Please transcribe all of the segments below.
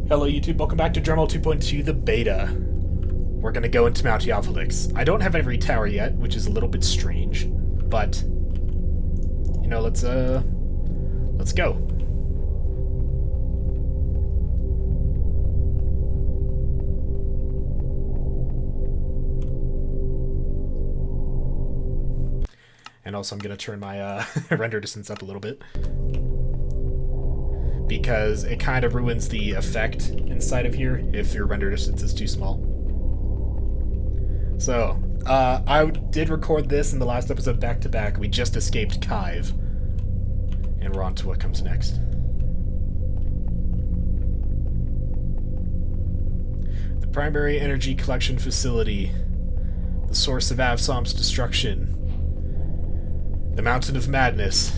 Hello YouTube, welcome back to Drehmal 2.2, the beta. We're gonna go into Mount Yavhlix. I don't have every tower yet, which is a little bit strange, but you know, let's go. And also I'm gonna turn my render distance up a little bit, because it kind of ruins the effect inside of here if your render distance is too small. So, I did record this in the last episode back-to-back. We just escaped Kive. And we're on to what comes next. The primary energy collection facility. The source of Avsom's destruction. The Mountain of Madness.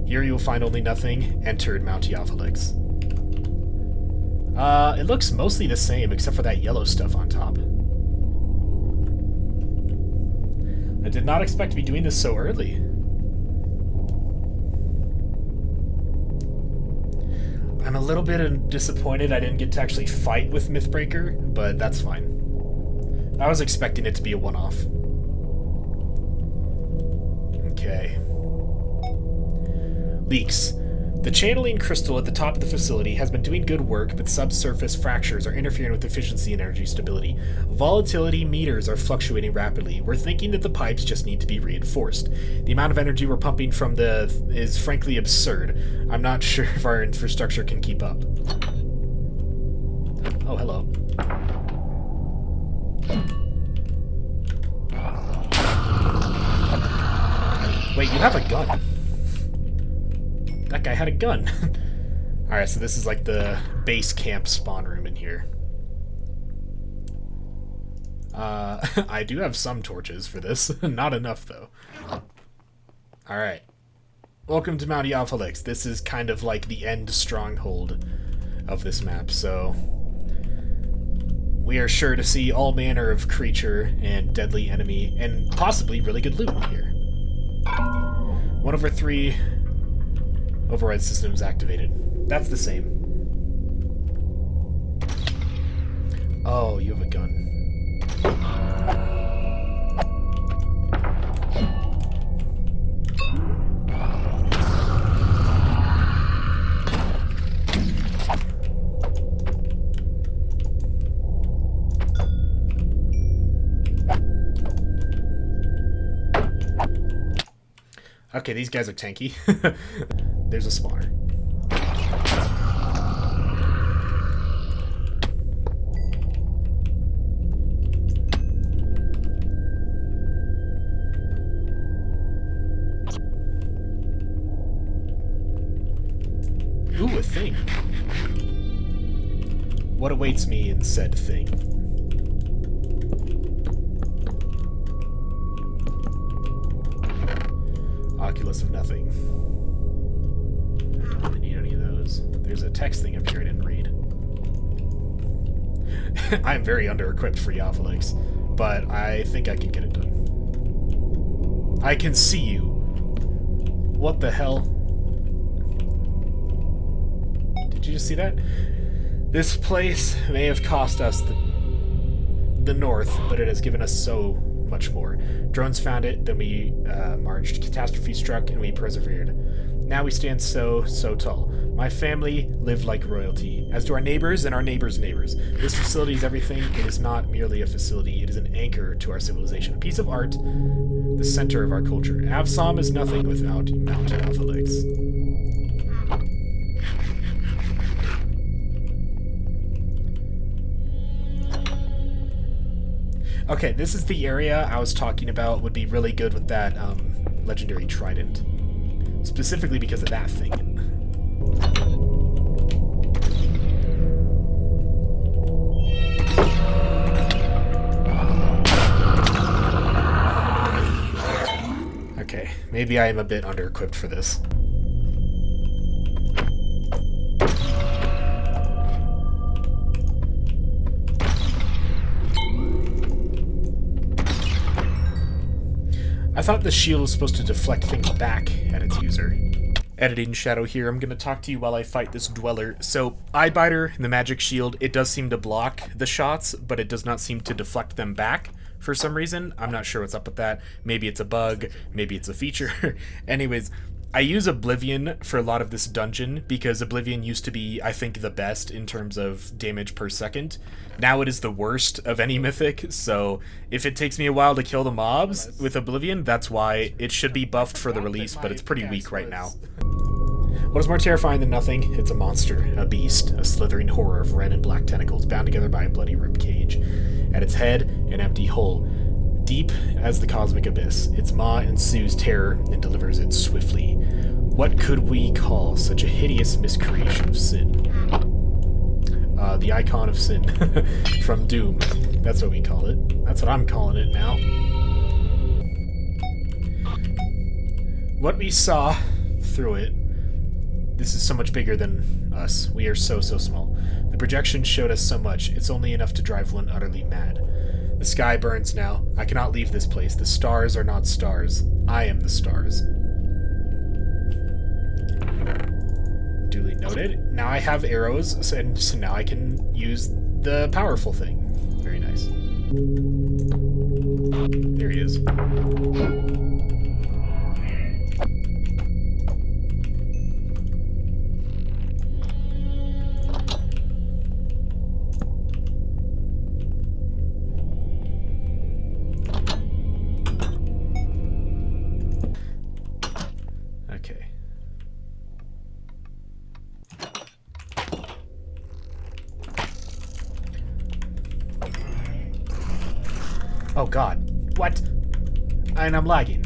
Here you will find only nothing. Entered Mount Yavhlix. It looks mostly the same, except for that yellow stuff on top. I did not expect to be doing this so early. I'm a little bit disappointed I didn't get to actually fight with Mythbreaker, but that's fine. I was expecting it to be a one-off. Okay. Leaks. The channeling crystal at the top of the facility has been doing good work, but subsurface fractures are interfering with efficiency and energy stability. Volatility meters are fluctuating rapidly. We're thinking that the pipes just need to be reinforced. The amount of energy we're pumping from is frankly absurd. I'm not sure if our infrastructure can keep up. Oh, hello. Wait, you have a gun. That guy had a gun. Alright, so this is like the base camp spawn room in here. I do have some torches for this. Not enough, though. Alright. Welcome to Mount Yavhlix. This is kind of like the end stronghold of this map, so we are sure to see all manner of creature and deadly enemy, and possibly really good loot here. One of our 3 override systems activated. That's the same. Oh, you have a gun. Okay, these guys are tanky. There's a spawner. Ooh, a thing. What awaits me in said thing? Oculus of nothing. I don't really need any of those. There's a text thing up here I didn't read. I'm very under-equipped for Yavhlix, but I think I can get it done. I can see you. What the hell? Did you just see that? This place may have cost us the north, but it has given us so much more. Drones found it, then we marched. Catastrophe struck, and we persevered. Now we stand so tall. My family lived like royalty, as do our neighbors and our neighbors' neighbors. This facility is everything. It is not merely a facility. It is an anchor to our civilization, a piece of art, the center of our culture. Avsom is nothing without Mount Yavhlix. Okay, this is the area I was talking about would be really good with that legendary trident. Specifically because of that thing. Okay, maybe I am a bit under-equipped for this. I thought the shield was supposed to deflect things back at its user. Editing Shadow here. I'm going to talk to you while I fight this Dweller. So, Eyebiter, the magic shield, it does seem to block the shots, but it does not seem to deflect them back for some reason. I'm not sure what's up with that. Maybe it's a bug, maybe it's a feature. Anyways, I use Oblivion for a lot of this dungeon because Oblivion used to be, I think, the best in terms of damage per second. Now it is the worst of any mythic, so if it takes me a while to kill the mobs with Oblivion, that's why it should be buffed for the release, but it's pretty weak right now. What is more terrifying than nothing? It's a monster, a beast, a slithering horror of red and black tentacles bound together by a bloody rib cage. At its head, an empty hole, deep as the cosmic abyss. Its maw ensues terror and delivers it swiftly. What could we call such a hideous miscreation of sin? The icon of sin from Doom. That's what we call it. That's what I'm calling it now. What we saw through it, this is so much bigger than us. We are so small. The projection showed us so much. It's only enough to drive one utterly mad. The sky burns now. I cannot leave this place. The stars are not stars. I am the stars. Duly noted. Now I have arrows, and so now I can use the powerful thing. Very nice. There he is. Oh god. What? And I'm lagging.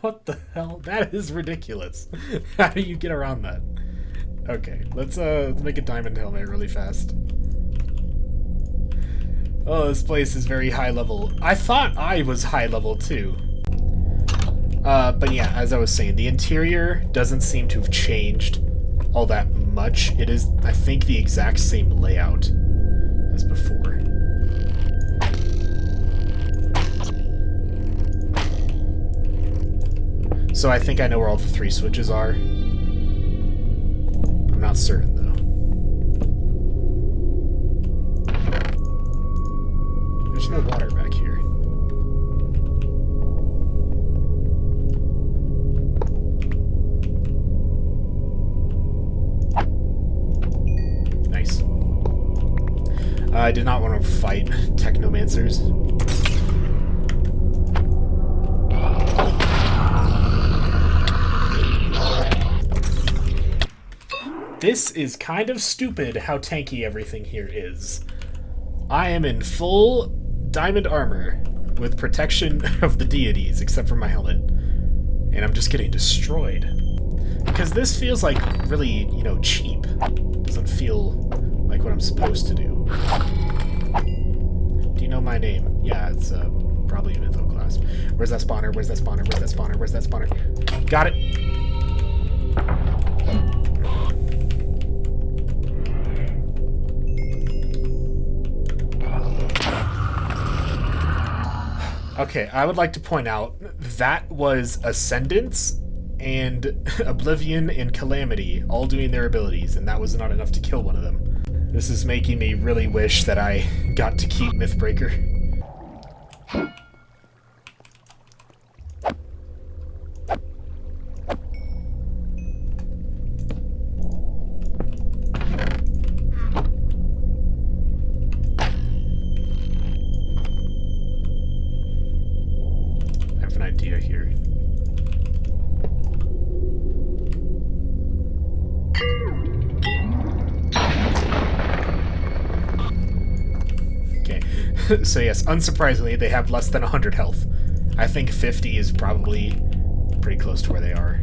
What the hell? That is ridiculous. How do you get around that? Okay, let's make a diamond helmet really fast. Oh, this place is very high level. I thought I was high level too. But yeah, as I was saying, the interior doesn't seem to have changed all that much. It is, I think, the exact same layout as before. So I think I know where all the 3 switches are. I'm not certain though. There's no water back here. Nice. I did not want to fight technomancers. This is kind of stupid how tanky everything here is. I am in full diamond armor with protection of the deities, except for my helmet. And I'm just getting destroyed. Because this feels like really, you know, cheap. Doesn't feel like what I'm supposed to do. Do you know my name? Yeah, it's probably a mytho class. Where's that spawner? Where's that spawner? Where's that spawner? Where's that spawner? Got it! Okay, I would like to point out that was Ascendance and Oblivion and Calamity all doing their abilities, and that was not enough to kill one of them. This is making me really wish that I got to keep Mythbreaker. Here. Okay, so yes, unsurprisingly, they have less than 100 health. I think 50 is probably pretty close to where they are.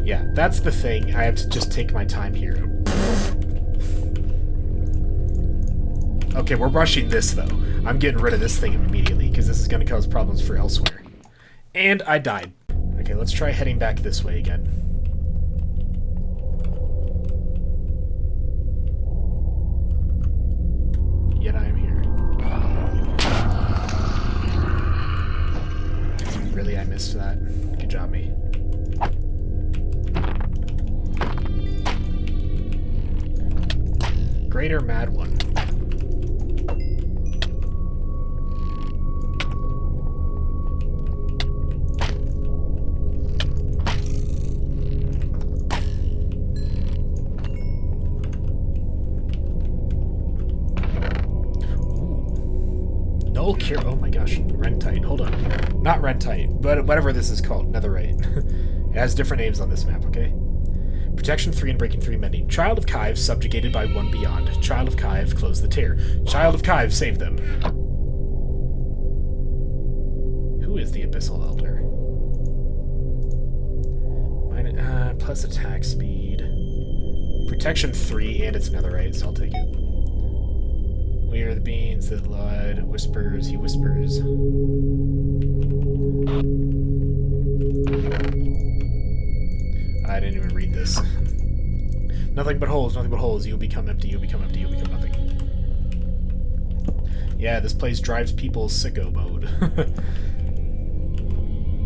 Yeah, that's the thing. I have to just take my time here. Okay, we're rushing this, though. I'm getting rid of this thing immediately, because this is going to cause problems for elsewhere. And I died. Okay, let's try heading back this way again. Yet I am here. Really, I missed that. Good job, me. Greater Mad One. Null cure. Oh my gosh. Rentite. Hold on. Not Rentite, but whatever this is called. Netherite. It has different names on this map, okay? Protection 3 and Breaking 3 Mending. Child of Kive subjugated by one beyond. Child of Kive close the tear. Child of Kive save them. Who is the Abyssal Elder? Plus attack speed. Protection 3 and it's Netherite, so I'll take it. We are the beings that lied. Whispers, he whispers. I didn't even read this. Nothing but holes, nothing but holes. You'll become empty, you'll become empty, you'll become nothing. Yeah, this place drives people sicko mode.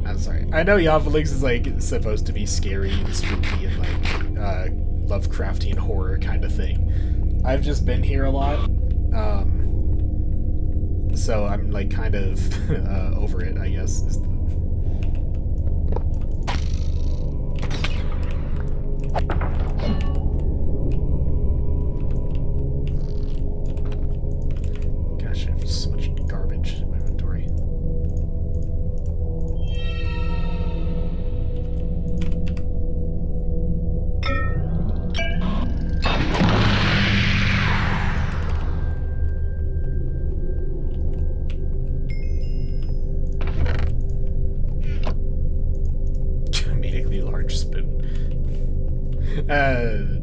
I'm sorry. I know Yavhlix is like supposed to be scary and spooky and like Lovecraftian horror kind of thing. I've just been here a lot. So I'm like kind of over it, I guess. Gosh, I have so much garbage in my inventory.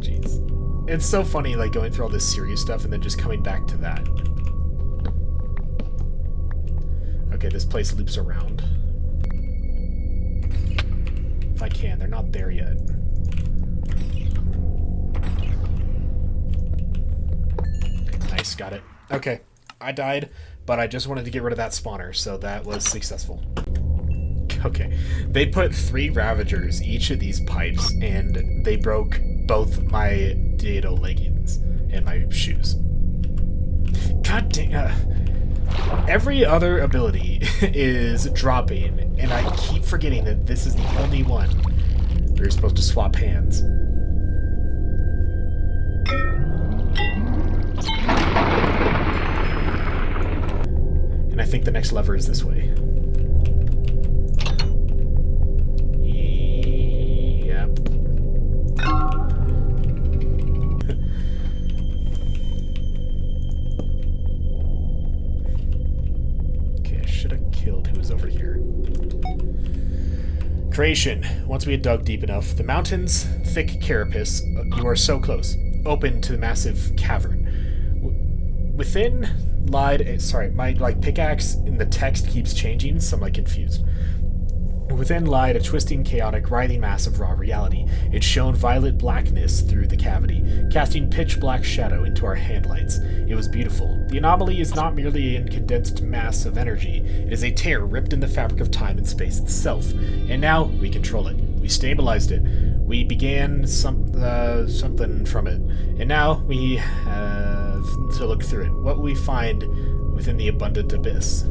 Jeez. It's so funny, like, going through all this serious stuff and then just coming back to that. Okay, this place loops around. If I can, they're not there yet. Nice, got it. Okay, I died, but I just wanted to get rid of that spawner, so that was successful. Okay, they put 3 Ravagers each of these pipes, and they broke both my Dieto leggings and my shoes. God dang, every other ability is dropping, and I keep forgetting that this is the only one where you're supposed to swap hands. And I think the next lever is this way. Creation. Once we had dug deep enough, the mountain's thick carapace, you are so close, open to the massive cavern. Within lied, sorry, my pickaxe in the text keeps changing, so I'm confused. Within lied a twisting, chaotic, writhing mass of raw reality. It shone violet blackness through the cavity, casting pitch-black shadow into our handlights. It was beautiful. The anomaly is not merely a condensed mass of energy. It is a tear ripped in the fabric of time and space itself. And now we control it. We stabilized it. We began something from it. And now we have to look through it. What will we find within the abundant abyss?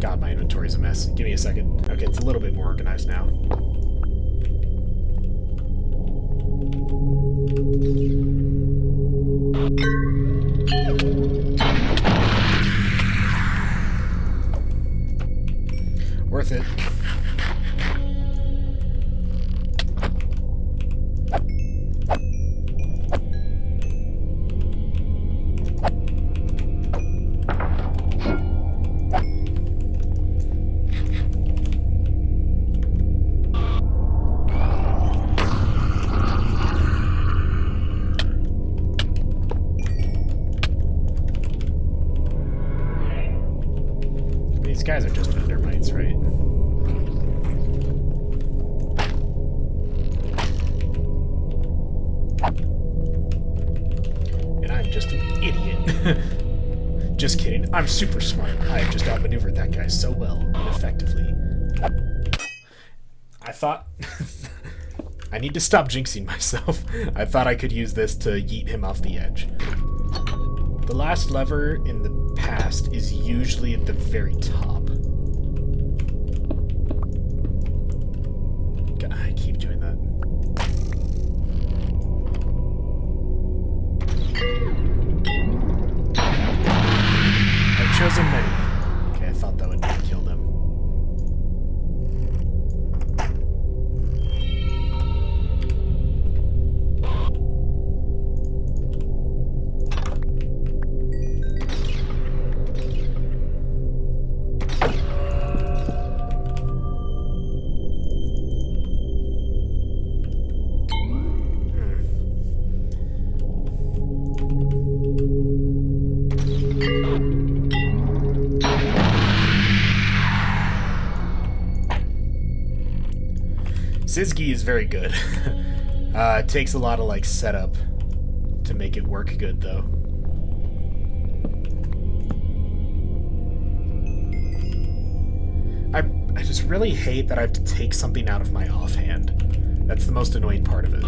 God, my inventory's a mess. Give me a second. Okay, it's a little bit more organized now. Worth it. These guys are just endermites, right? And I'm just an idiot. Just kidding. I'm super smart. I have just outmaneuvered that guy so well and effectively. I thought... I need to stop jinxing myself. I thought I could use this to yeet him off the edge. The last lever in the past is usually at the very top. God, I keep doing that. I've chosen many. Okay, I thought that would kill them. Sizgi is very good. It takes a lot of like setup to make it work good though. I just really hate that I have to take something out of my offhand. That's the most annoying part of it.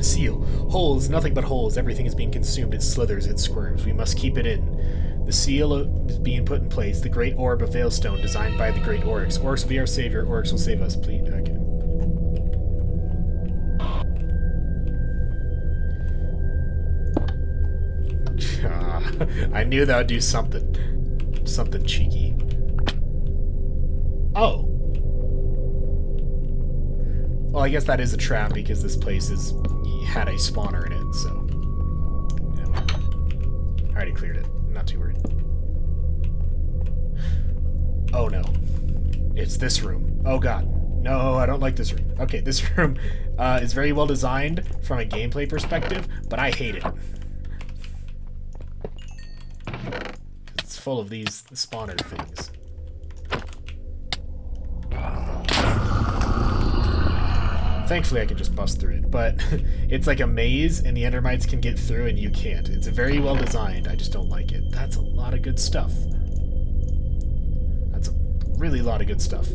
Seal. Holes, nothing but holes. Everything is being consumed. It slithers, it squirms. We must keep it in. The seal is being put in place. The great orb of Veilstone, designed by the great Oryx. Oryx will be our savior. Oryx will save us, please. Okay. I knew that would do something. Something cheeky. Oh. Well, I guess that is a trap because this place had a spawner in it, so... Yeah, I already cleared it. I'm not too worried. Oh no. It's this room. Oh god. No, I don't like this room. Okay, this room is very well designed from a gameplay perspective, but I hate it. It's full of these spawner things. Thankfully, I can just bust through it, but it's like a maze, and the endermites can get through, and you can't. It's very well designed. I just don't like it. That's a lot of good stuff. That's a really lot of good stuff.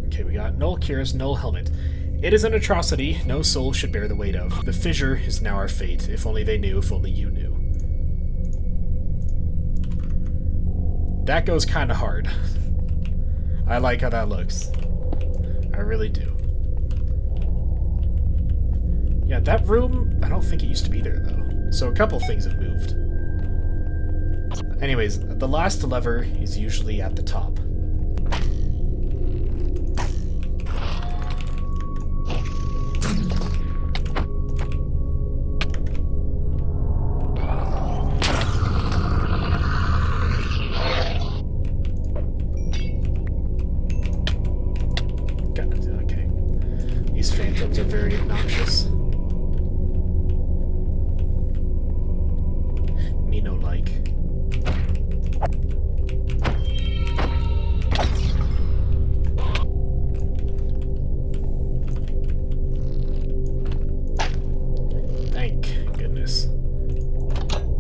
Okay, we got Null Cuirass, Null Helmet. It is an atrocity no soul should bear the weight of. The fissure is now our fate. If only they knew, if only you knew. That goes kind of hard. I like how that looks. I really do. Yeah, that room, I don't think it used to be there, though. So a couple things have moved. Anyways, the last lever is usually at the top. Okay. These phantoms are very obnoxious. Me-no-like. Thank goodness.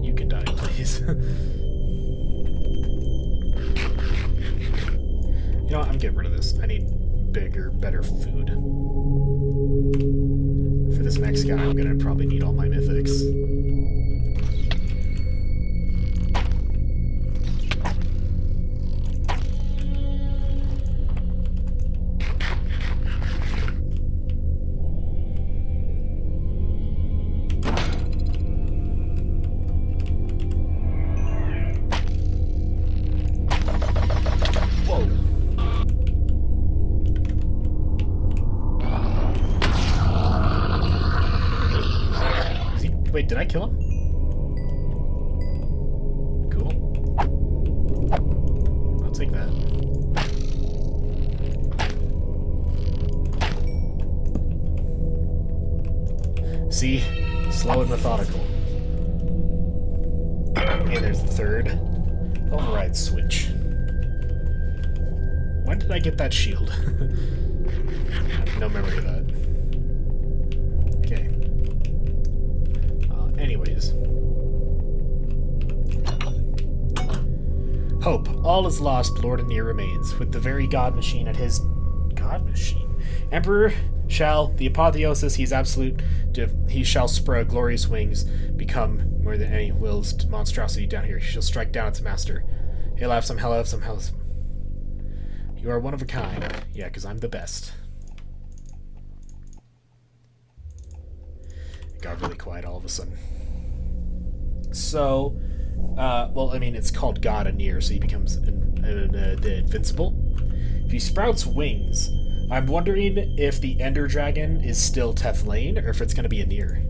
You can die, please. You know what? I'm getting rid of this. I need bigger, better food. For this next guy, I'm gonna probably need all my mythics. Wait, did I kill him? Cool. I'll take that. See? Slow and methodical. And there's the third. Override switch. When did I get that shield? I have no memory of that. Okay. Anyways. Hope. All is lost, Lord Anir remains. With the very God Machine at his... God Machine? Emperor shall, the Apotheosis, he's absolute, he shall spread glorious wings, become more than any will's monstrosity down here. He shall strike down its master. He'll have some hell, You are one of a kind. Yeah, because I'm the best. It got really quiet all of a sudden. So, well, I mean, it's called God Anir, so he becomes invincible. If he sprouts wings, I'm wondering if the Ender Dragon is still Teth Lane, or if it's going to be Anir.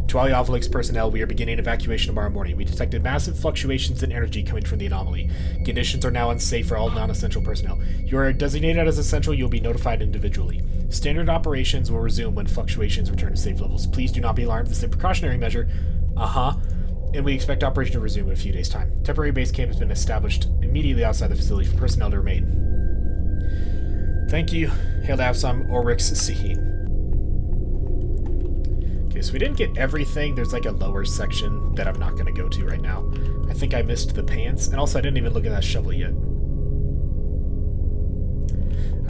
To all Yavhlix personnel, we are beginning evacuation tomorrow morning. We detected massive fluctuations in energy coming from the anomaly. Conditions are now unsafe for all non-essential personnel. You are designated as essential. You will be notified individually. Standard operations will resume when fluctuations return to safe levels. Please do not be alarmed. This is a precautionary measure. And we expect operation to resume in a few days' time. Temporary base camp has been established immediately outside the facility for personnel to remain. Thank you. Hail to have some Oryx Sihine. Okay, so we didn't get everything. There's like a lower section that I'm not going to go to right now. I think I missed the pants, and also I didn't even look at that shovel yet.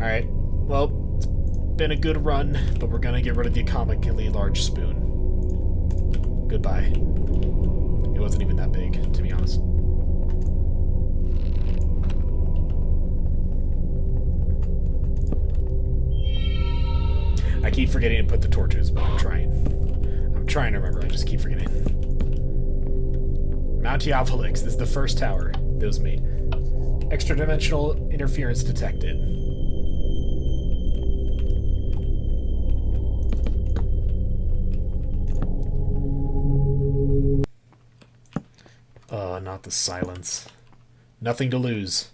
Alright, well, it's been a good run, but we're going to get rid of the comically large spoon. Goodbye. It wasn't even that big, to be honest. I keep forgetting to put the torches, but I'm trying. I'm trying to remember, I just keep forgetting. Mount Yavhlix, this is the first tower. That was me. Extra-dimensional interference detected. Oh, not the silence. Nothing to lose.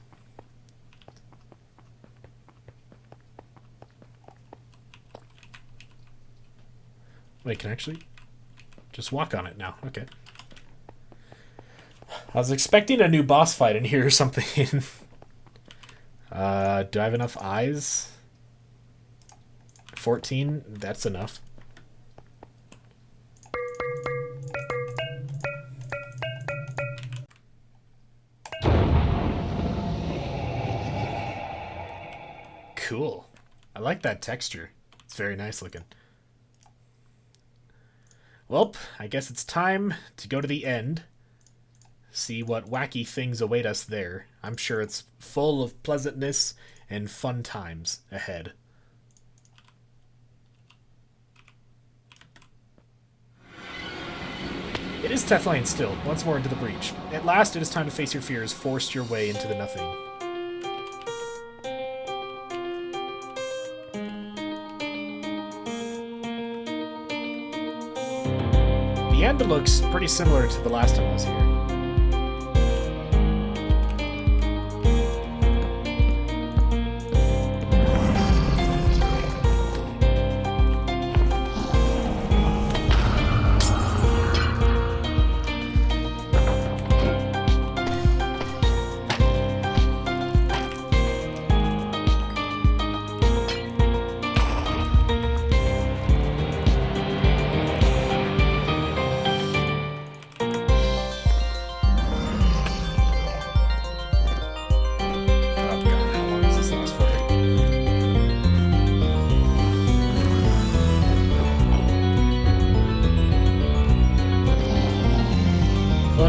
Wait, can I actually just walk on it now? Okay. I was expecting a new boss fight in here or something. Do I have enough eyes? 14? That's enough. Cool. I like that texture. It's very nice looking. Well, I guess it's time to go to the end. See what wacky things await us there. I'm sure it's full of pleasantness and fun times ahead. It is Teth Lane still, once more into the breach. At last it is time to face your fears, force your way into the nothing. The end looks pretty similar to the last time I was here.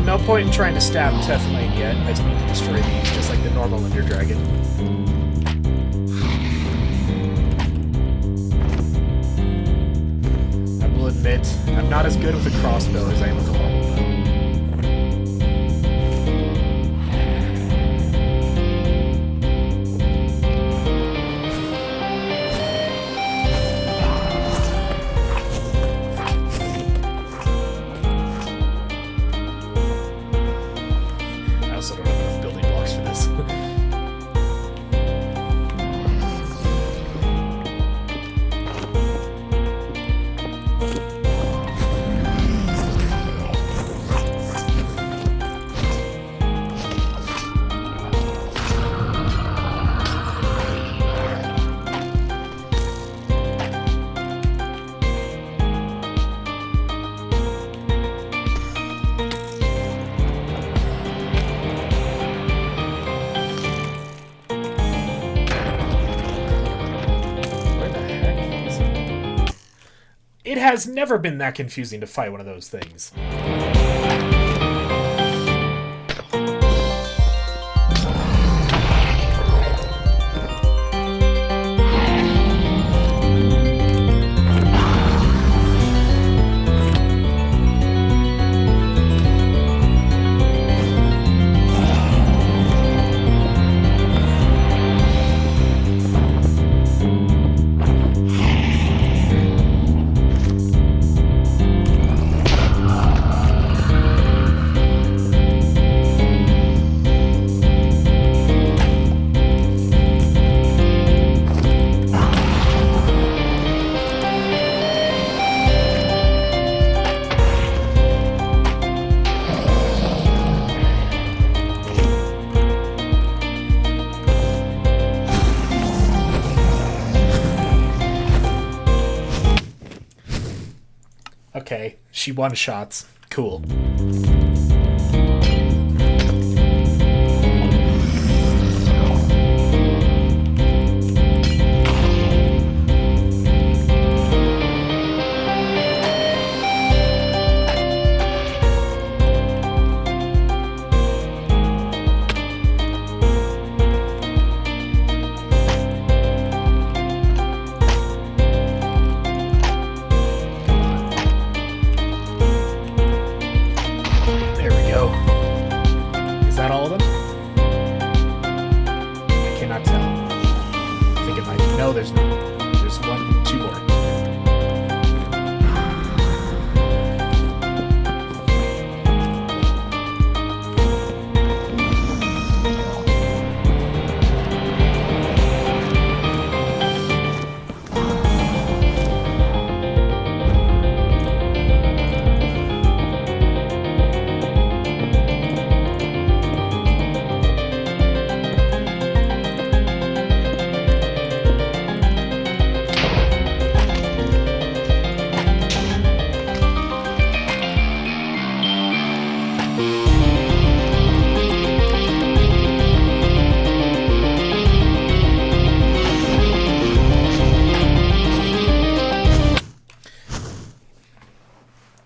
No point in trying to stab Teth Lane yet. I just need to destroy these, just like the normal Ender Dragon. I will admit, I'm not as good with a crossbow as I am with a longbow. It has never been that confusing to fight one of those things. Okay, she one-shots. Cool.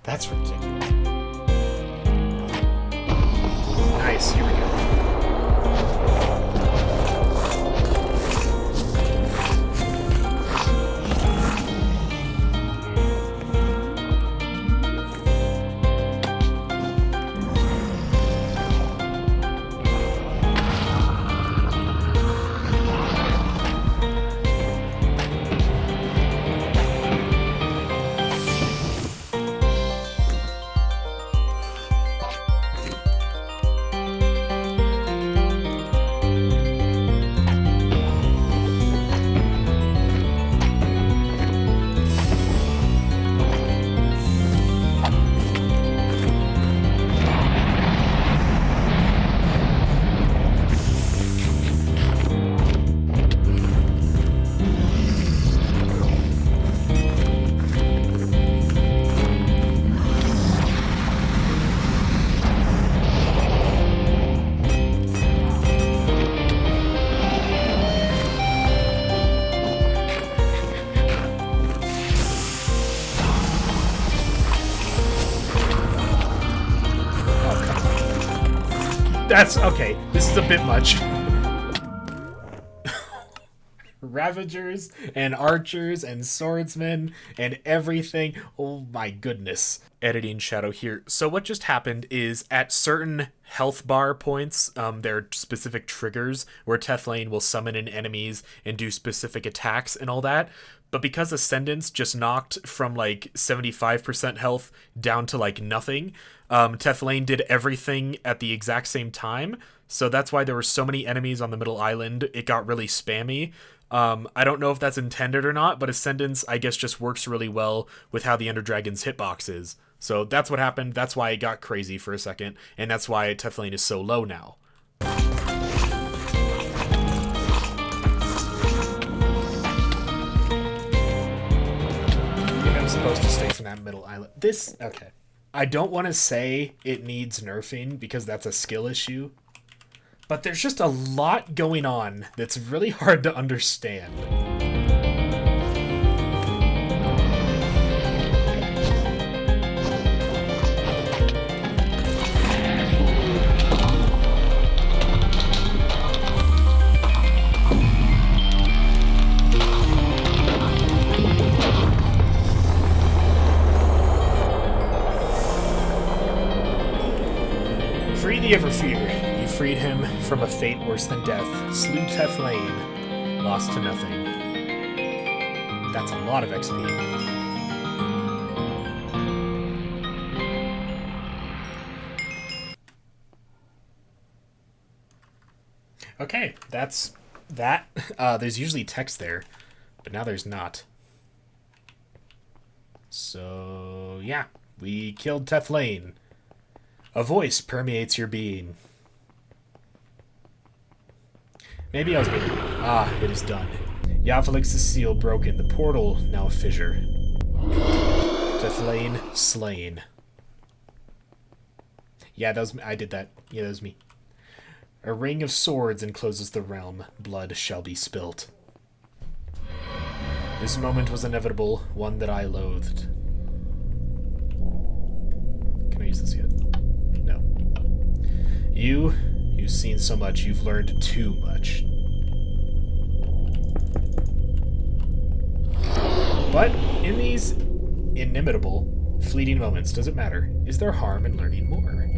That's ridiculous. Nice, here we go. That's okay. This is a bit much. Ravagers and archers and swordsmen and everything. Oh my goodness. Editing shadow here. So what just happened is at certain health bar points, there are specific triggers where Teth Lane will summon in enemies and do specific attacks and all that. But because Ascendance just knocked from like 75% health down to like nothing, Teth Lane did everything at the exact same time. So that's why there were so many enemies on the middle island. It got really spammy. I don't know if that's intended or not, but Ascendance, I guess, just works really well with how the Ender Dragon's hitbox is. So that's what happened. That's why it got crazy for a second. And that's why Teth Lane is so low now. I'm supposed to stay from that middle island. This, okay. I don't want to say it needs nerfing because that's a skill issue. But there's just a lot going on that's really hard to understand. he ever fear? You freed him from a fate worse than death, slew Teth Lane, lost to nothing. That's a lot of XP. Okay, that's that. There's usually text there, but now there's not. So, yeah, we killed Teth Lane. A voice permeates your being. Maybe I was being... Ah, it is done. Yavhlix's seal broken, the portal now a fissure. Teth Lane slain. Yeah, that was me. I did that. Yeah, that was me. A ring of swords encloses the realm. Blood shall be spilt. This moment was inevitable, one that I loathed. Can I use this yet? No. You've seen so much, you've learned too much. But in these inimitable, fleeting moments, does it matter? Is there harm in learning more?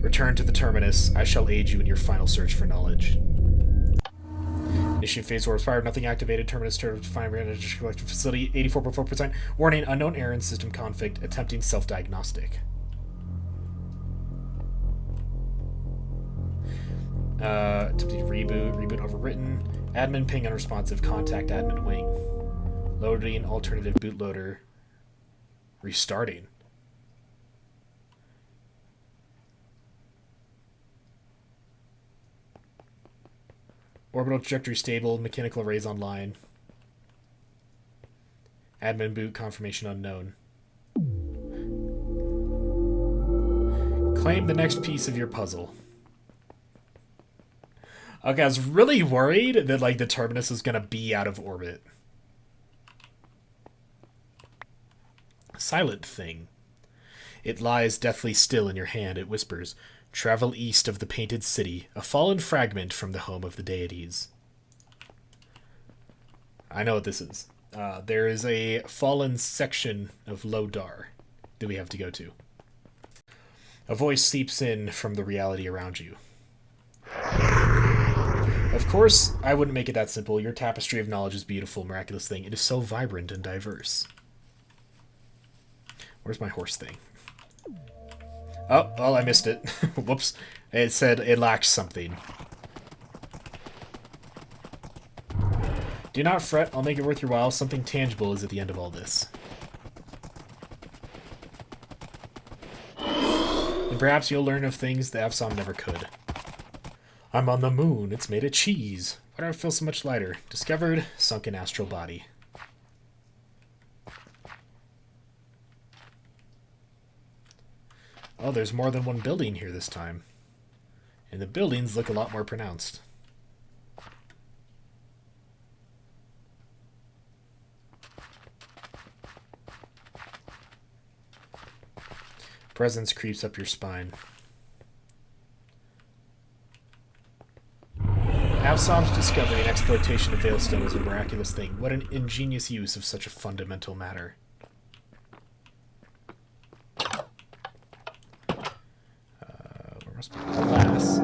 Return to the Terminus. I shall aid you in your final search for knowledge. Initiate phase 4 expired. Nothing activated. Terminus to find energy collector facility. 84.4%. Warning. Unknown error in system conflict. Attempting self-diagnostic. Attempting reboot. Reboot overwritten. Admin ping unresponsive. Contact admin wing. Loading alternative bootloader. Restarting. Orbital trajectory stable. Mechanical arrays online. Admin boot confirmation unknown. Claim the next piece of your puzzle. Okay, I was really worried that like the Terminus was gonna be out of orbit. Silent thing. It lies deathly still in your hand. It whispers, "Travel east of the painted city, a fallen fragment from the home of the deities." I know what this is. There is a fallen section of Lodar that we have to go to. A voice seeps in from the reality around you. Of course, I wouldn't make it that simple. Your tapestry of knowledge is beautiful, miraculous thing. It is so vibrant and diverse. Where's my horse thing? Oh, well, I missed it. Whoops. It said it lacks something. Do not fret. I'll make it worth your while. Something tangible is at the end of all this. And perhaps you'll learn of things the Avsom never could. I'm on the moon. It's made of cheese. Why do I feel so much lighter? Discovered. Sunken astral body. Oh, there's more than one building here this time. And the buildings look a lot more pronounced. Presence creeps up your spine. Avsom's discovery and exploitation of Veilstone is a miraculous thing. What an ingenious use of such a fundamental matter. Where must be? Alas.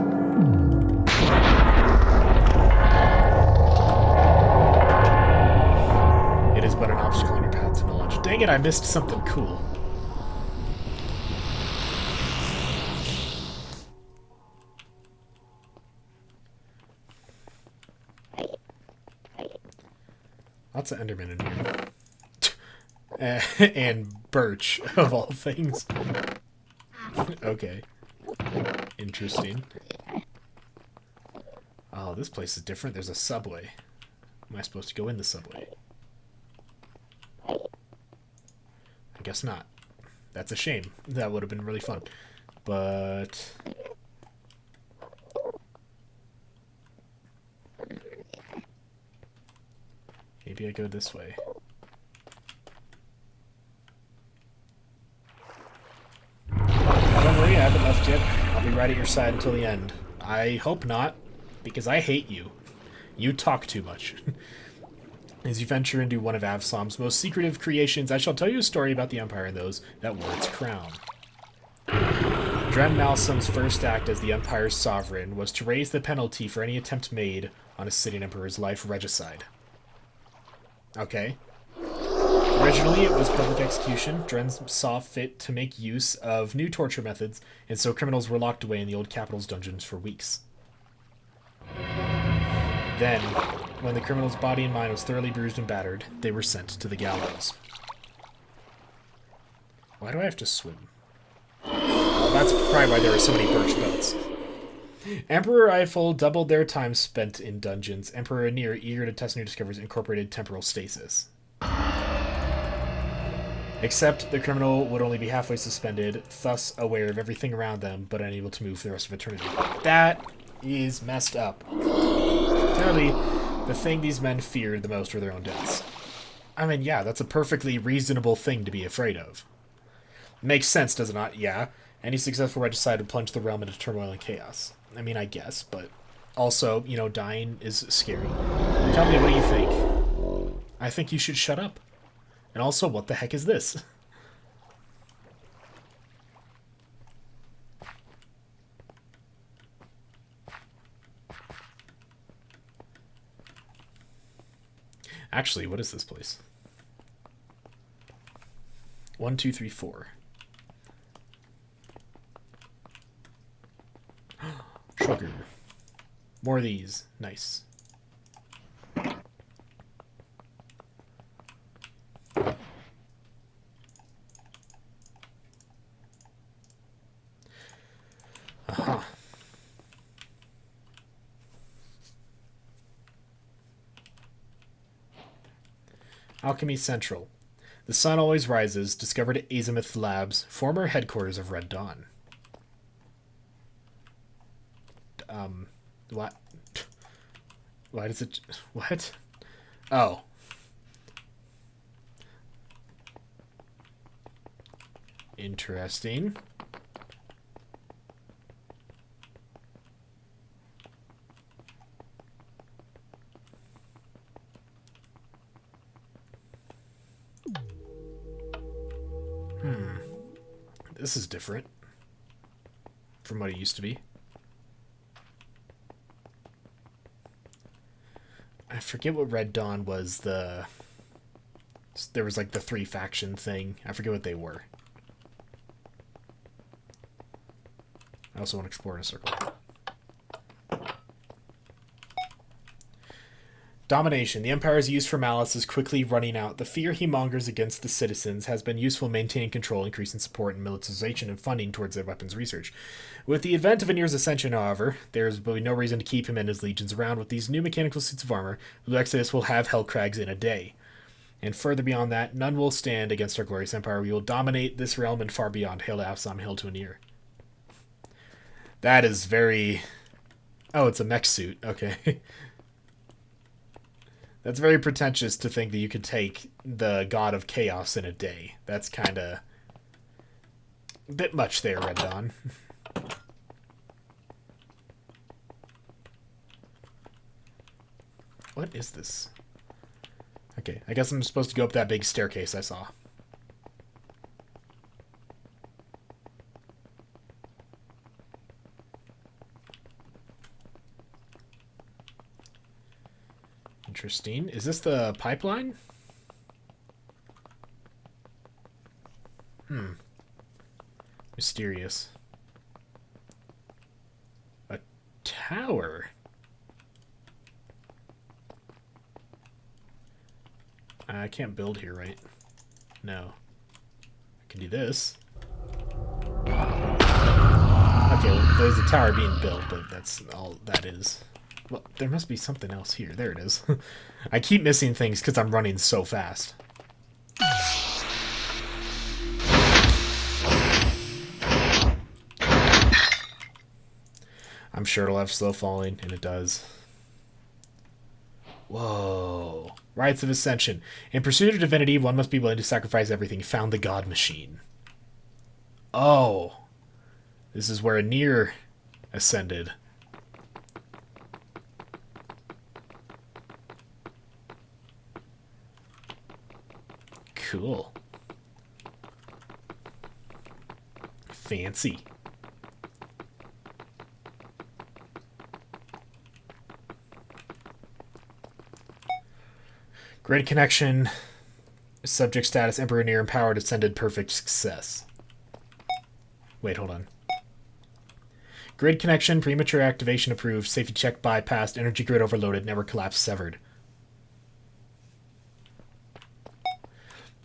It is but an obstacle on your path to knowledge. Dang it, I missed something cool. Lots of Enderman in here. And birch, of all things. Okay. Interesting. Oh, this place is different. There's a subway. Am I supposed to go in the subway? I guess not. That's a shame. That would have been really fun. But... maybe I go this way. Don't worry, I haven't left yet. I'll be right at your side until the end. I hope not, because I hate you. You talk too much. As you venture into one of Avsom's most secretive creations, I shall tell you a story about the Empire and those that wore its crown. Drem Malsum's first act as the Empire's sovereign was to raise the penalty for any attempt made on a sitting emperor's life, regicide. Okay. Originally, it was public execution. Dren saw fit to make use of new torture methods, and so criminals were locked away in the old capital's dungeons for weeks. Then, when the criminal's body and mind was thoroughly bruised and battered, they were sent to the gallows. Why do I have to swim? Well, that's probably why there are so many birch boats. Emperor Eiffel doubled their time spent in dungeons. Emperor Anir, eager to test new discoveries, incorporated temporal stasis. Except the criminal would only be halfway suspended, thus aware of everything around them, but unable to move for the rest of eternity. That is messed up. Clearly, the thing these men feared the most were their own deaths. I mean, yeah, that's a perfectly reasonable thing to be afraid of. Makes sense, does it not? Yeah. Any successful regicide would plunge the realm into turmoil and chaos. I mean, I guess, but also, you know, dying is scary. Tell me, what do you think? I think you should shut up. And also, what the heck is this? Actually, what is this place? 1, 2, 3, 4. Sugar. More of these. Nice. Aha. Alchemy Central. The sun always rises, discovered at Azimuth Labs, former headquarters of Red Dawn. What? Why does it... What? Oh. Interesting. This is different from what it used to be. I forget what Red Dawn was. There was like the 3 faction thing. I forget what they were. I also want to explore in a circle. Domination. The Empire's use for malice is quickly running out. The fear he mongers against the citizens has been useful in maintaining control, increasing support, and militarization and funding towards their weapons research. With the advent of Anir's ascension, however, there is no reason to keep him and his legions around. With these new mechanical suits of armor, Blue Exodus will have Hellcrags in a day. And further beyond that, none will stand against our glorious Empire. We will dominate this realm and far beyond. Hail to Absalom, hail to Anir. That is very... Oh, it's a mech suit. Okay. That's very pretentious to think that you could take the God of Chaos in a day. That's kind of a bit much there, Red Dawn. What is this? Okay, I guess I'm supposed to go up that big staircase I saw. Interesting. Is this the pipeline? Mysterious. A tower. I can't build here, right? No. I can do this. Okay, well, there's a tower being built, but that's all that is. Well, there must be something else here. There it is. I keep missing things because I'm running so fast. I'm sure it'll have slow falling, and it does. Whoa. Rites of Ascension. In pursuit of divinity, one must be willing to sacrifice everything. Found the God Machine. Oh. This is where Anir ascended. Cool. Fancy. Grid connection. Subject status, Emperor near empowered, ascended, perfect success. Wait, hold on. Grid connection, premature activation approved, safety check bypassed, energy grid overloaded, network collapse severed.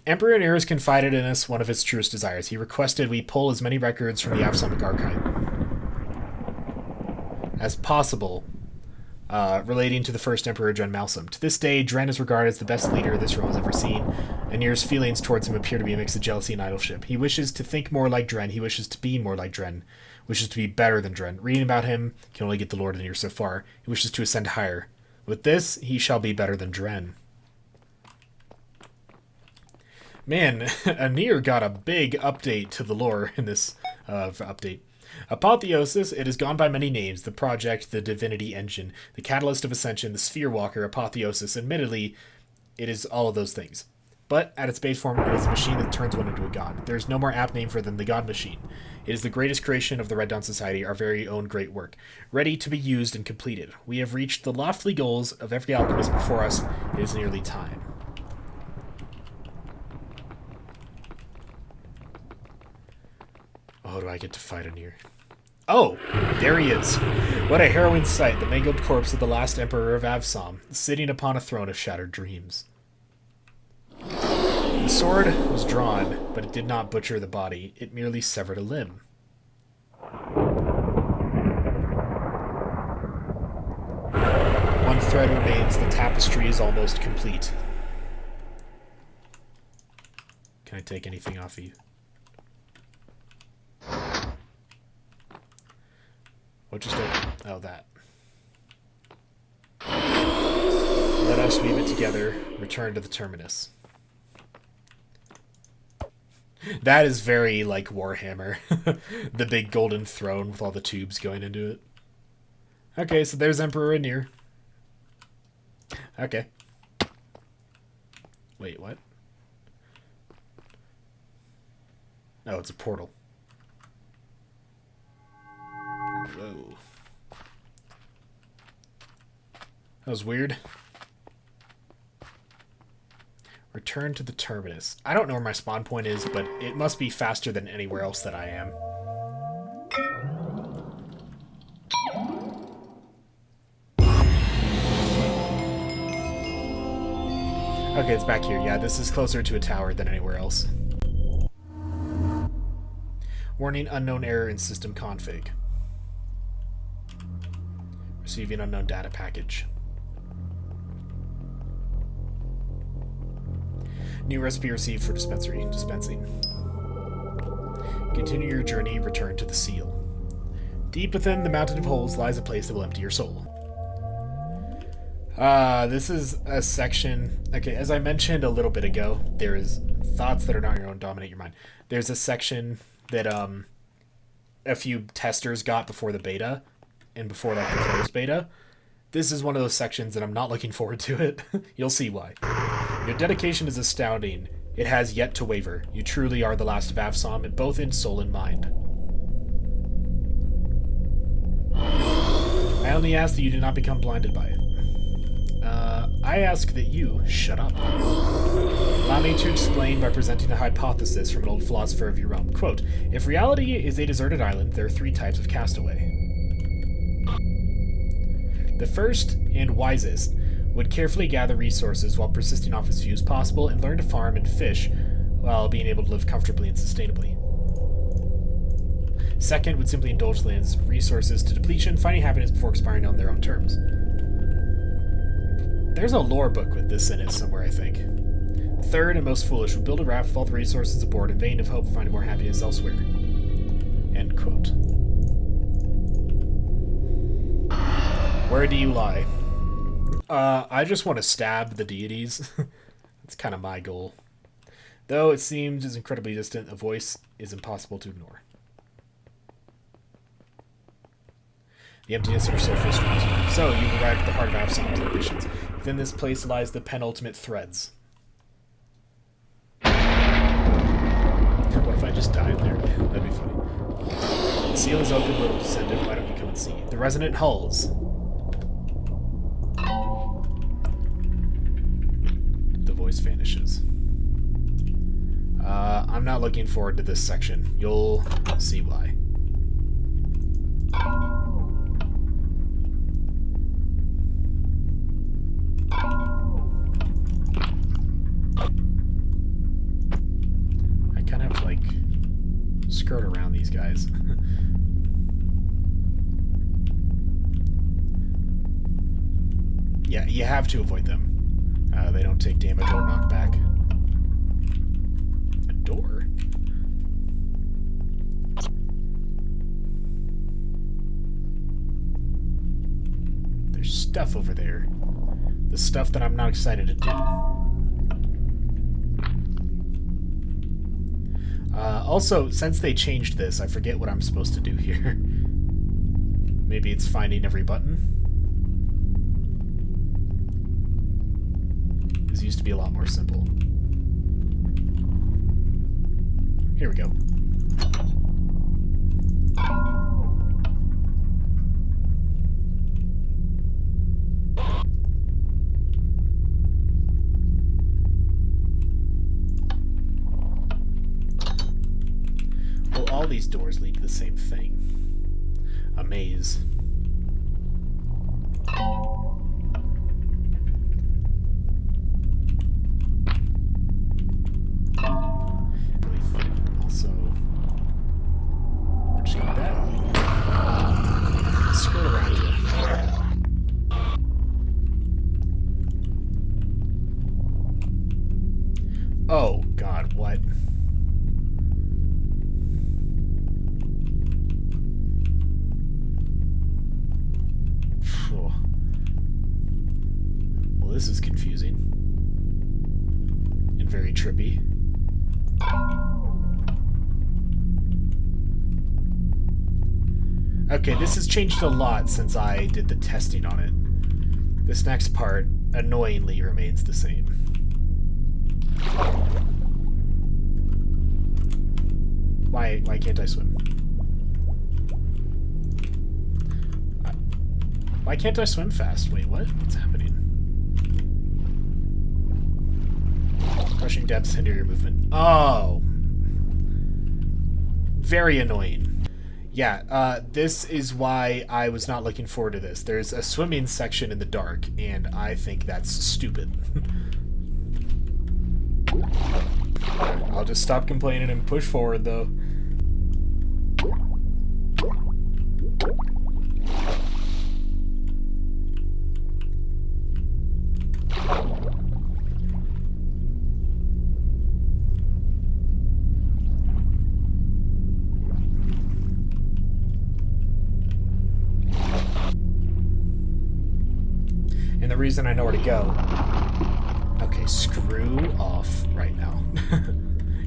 Emperor Nir has confided in us one of his truest desires. He requested we pull as many records from the Avsonic archive as possible relating to the first Emperor Dren Malsum. To this day, Dren is regarded as the best leader this realm has ever seen, and Nir's feelings towards him appear to be a mix of jealousy and idolship. He wishes to think more like Dren, he wishes to be more like Dren, wishes to be better than Dren. Reading about him can only get the Lord of Nir so far. He wishes to ascend higher. With this, he shall be better than Dren. Man, Anir got a big update to the lore in this update. Apotheosis, it has gone by many names. The Project, the Divinity Engine, the Catalyst of Ascension, the Sphere Walker, Apotheosis. Admittedly, it is all of those things. But at its base form, it is a machine that turns one into a god. There is no more apt name for it than the God Machine. It is the greatest creation of the Red Dawn Society, our very own great work, ready to be used and completed. We have reached the lofty goals of every alchemist before us. It is nearly time. Oh, do I get to fight Anir? Oh, there he is. What a harrowing sight, the mangled corpse of the last Emperor of Avsom, sitting upon a throne of shattered dreams. The sword was drawn, but it did not butcher the body. It merely severed a limb. One thread remains. The tapestry is almost complete. Can I take anything off of you? What just opened? Oh, that. Let us weave it together. Return to the terminus. That is very like Warhammer. The big golden throne with all the tubes going into it. Okay, so there's Emperor Anir. Okay. Wait, what? Oh, it's a portal. Whoa. That was weird. Return to the terminus. I don't know where my spawn point is, but it must be faster than anywhere else that I am. Okay, it's back here. Yeah, this is closer to a tower than anywhere else. Warning, unknown error in system config. Receiving unknown data package. New recipe received for dispensing. Continue your journey, return to the seal. Deep within the mountain of holes lies a place that will empty your soul. This is a section... Okay, as I mentioned a little bit ago, there is thoughts that are not your own dominate your mind. There's a section that a few testers got before the beta, and before like the closed beta. This is one of those sections that I'm not looking forward to it. You'll see why. Your dedication is astounding. It has yet to waver. You truly are the last of Avsom, both in soul and mind. I only ask that you do not become blinded by it. I ask that you shut up. Allow me to explain by presenting a hypothesis from an old philosopher of your realm. Quote, if reality is a deserted island, there are 3 types of castaway. The first, and wisest, would carefully gather resources while persisting off as few as possible and learn to farm and fish while being able to live comfortably and sustainably. Second would simply indulge the land's resources to depletion, finding happiness before expiring on their own terms. There's a lore book with this in it somewhere, I think. Third, and most foolish, would build a raft with all the resources aboard in vain of hope of finding more happiness elsewhere. End quote. Where do you lie? I just want to stab the deities. That's kind of my goal. Though it seems as incredibly distant, a voice is impossible to ignore. The emptiness of your soul feels strong. So, you've arrived at the heart of Avsom's ambitions. Within this place lies the penultimate threads. What if I just died there? That'd be funny. The seal is open, little descendant. Why don't you come and see? The resonant hulls. the voice vanishes. I'm not looking forward to this section. You'll see why. I kind of have to, like, skirt around these guys. Yeah, you have to avoid them. They don't take damage or knockback. A door? There's stuff over there. The stuff that I'm not excited to do. Also, since they changed this, I forget what I'm supposed to do here. Maybe it's finding every button? This used to be a lot more simple. Here we go. Well, all these doors lead to the same thing. A maze. Also, we're just gonna do that. Skirt around you. Oh, God, what? Well, this is confusing. And very trippy. Okay, this has changed a lot since I did the testing on it. This next part, annoyingly, remains the same. Why can't I swim? Why can't I swim fast? Wait, what? What's happening? Crushing depths hinder your movement. Oh! Very annoying. Yeah, this is why I was not looking forward to this. There's a swimming section in the dark, and I think that's stupid. I'll just stop complaining and push forward, though. And the reason I know where to go... Okay, screw off right now.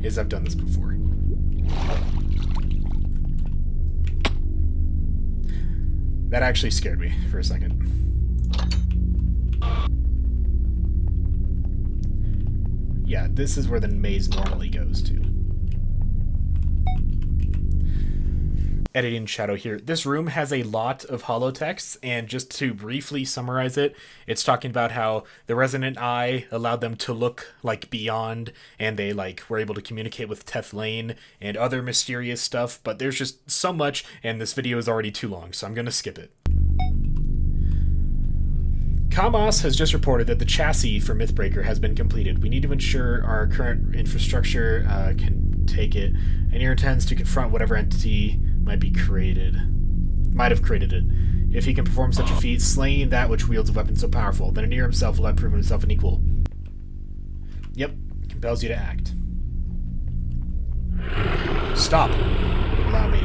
Is I've done this before. That actually scared me for a second. Yeah, this is where the maze normally goes to. Editing shadow here. This room has a lot of holotexts, and just to briefly summarize it, it's talking about how the Resonant Eye allowed them to look like beyond, and they were able to communicate with Teth Lane and other mysterious stuff, but there's just so much, and this video is already too long, so I'm gonna skip it. Kamos has just reported that the chassis for Mythbreaker has been completed. We need to ensure our current infrastructure can take it, and he intends to confront whatever entity might have created it. If he can perform such a feat, slaying that which wields a weapon so powerful, then Anir himself will have proven himself an equal. Yep, compels you to act. Stop. Allow me.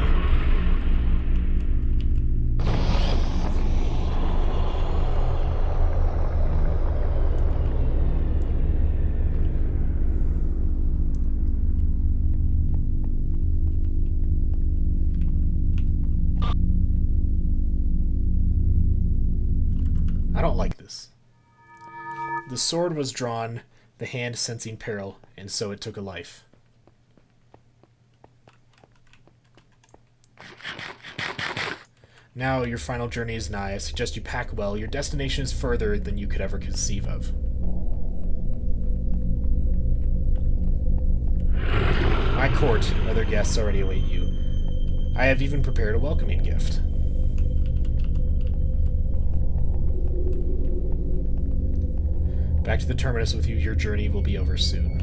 I don't like this. The sword was drawn, the hand sensing peril, and so it took a life. Now your final journey is nigh. I suggest you pack well. Your destination is further than you could ever conceive of. my court and other guests already await you. I have even prepared a welcoming gift. Back to the terminus with you. Your journey will be over soon.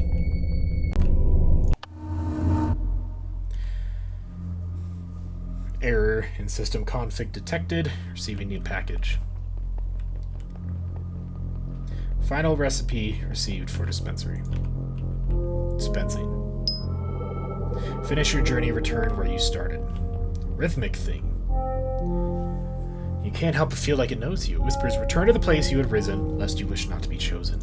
Error in system config detected. Receiving new package. Final recipe received for dispensing. Finish your journey, return where you started. Rhythmic thing. You can't help but feel like it knows you. It whispers, return to the place you had risen, lest you wish not to be chosen.